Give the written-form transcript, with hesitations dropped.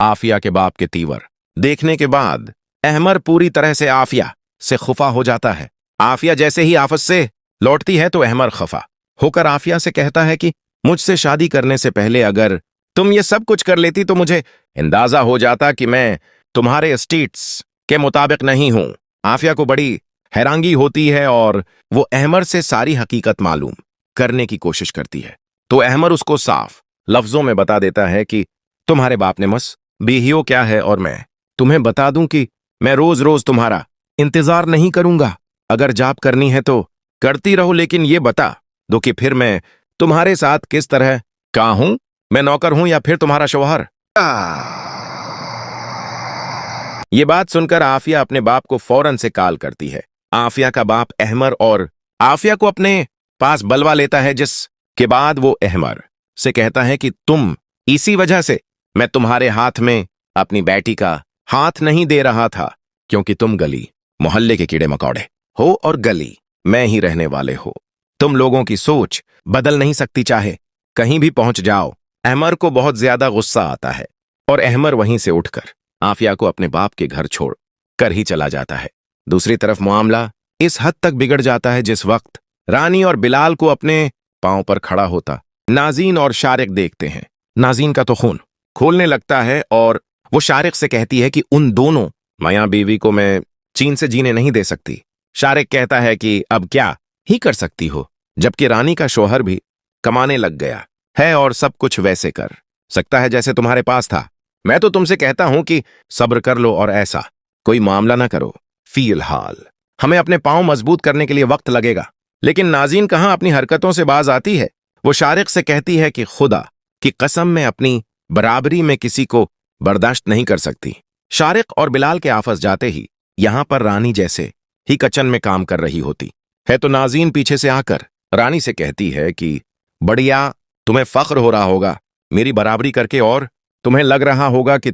आफिया के बाप के तीवर देखने के बाद अहमर पूरी तरह से आफिया से खुफा हो जाता है। आफिया जैसे ही आफत से लौटती है तो अहमर खफा होकर आफिया से कहता है कि मुझसे शादी करने से पहले अगर तुम ये सब कुछ कर लेती तो मुझे अंदाजा हो जाता कि मैं तुम्हारे स्टेट्स के मुताबिक नहीं हूं। आफिया को बड़ी हैरांगी होती है और वो अहमर से सारी हकीकत मालूम करने की कोशिश करती है। तो अहमर उसको साफ लफ्जों में बता देता है कि तुम्हारे बाप ने मस बेहियो क्या है और मैं तुम्हें बता दूं कि मैं रोज रोज तुम्हारा इंतजार नहीं करूंगा। अगर जाप करनी है तो करती रहो, लेकिन ये बता दो कि फिर मैं तुम्हारे साथ किस तरह का हूं, मैं नौकर हूं या फिर तुम्हारा शौहर। ये बात सुनकर आफिया अपने बाप को फौरन से कॉल करती है। आफिया का बाप अहमर और आफिया को अपने पास बुलवा लेता है, जिसके बाद वो अहमर से कहता है कि तुम इसी वजह से मैं तुम्हारे हाथ में अपनी बेटी का हाथ नहीं दे रहा था, क्योंकि तुम गली मोहल्ले के कीड़े मकौड़े हो और गली में ही रहने वाले हो। तुम लोगों की सोच बदल नहीं सकती, चाहे कहीं भी पहुंच जाओ। अहमर को बहुत ज्यादा गुस्सा आता है और अहमर वहीं से उठकर आफिया को अपने बाप के घर छोड़ कर ही चला जाता है। दूसरी तरफ मामला इस हद तक बिगड़ जाता है जिस वक्त रानी और बिलाल को अपने पांव पर खड़ा होता नाजीन और शारिक देखते हैं। नाजीन का तो खून खोलने लगता है और वो शारिक से कहती है कि उन दोनों मियां बीवी को मैं चैन से जीने नहीं दे सकती। शारिक कहता है कि अब क्या ही कर सकती हो, जबकि रानी का शौहर भी कमाने लग गया है और सब कुछ वैसे कर सकता है जैसे तुम्हारे पास था। मैं तो तुमसे कहता हूं कि सब्र कर लो और ऐसा कोई मामला ना करो। फिलहाल हमें अपने पांव मजबूत करने के लिए वक्त लगेगा। लेकिन नाजीन कहां अपनी हरकतों से बाज आती है। वो शारिक से कहती है कि खुदा की कसम में अपनी बराबरी में किसी को बर्दाश्त नहीं कर सकती। शारिक और बिलाल के आपस जाते ही यहां पर रानी जैसे ही किचन में काम कर रही होती है, तो नाजीन पीछे से आकर रानी से कहती है कि बढ़िया, तुम्हें फख्र हो रहा होगा मेरी बराबरी करके और तुम्हें लग रहा होगा कि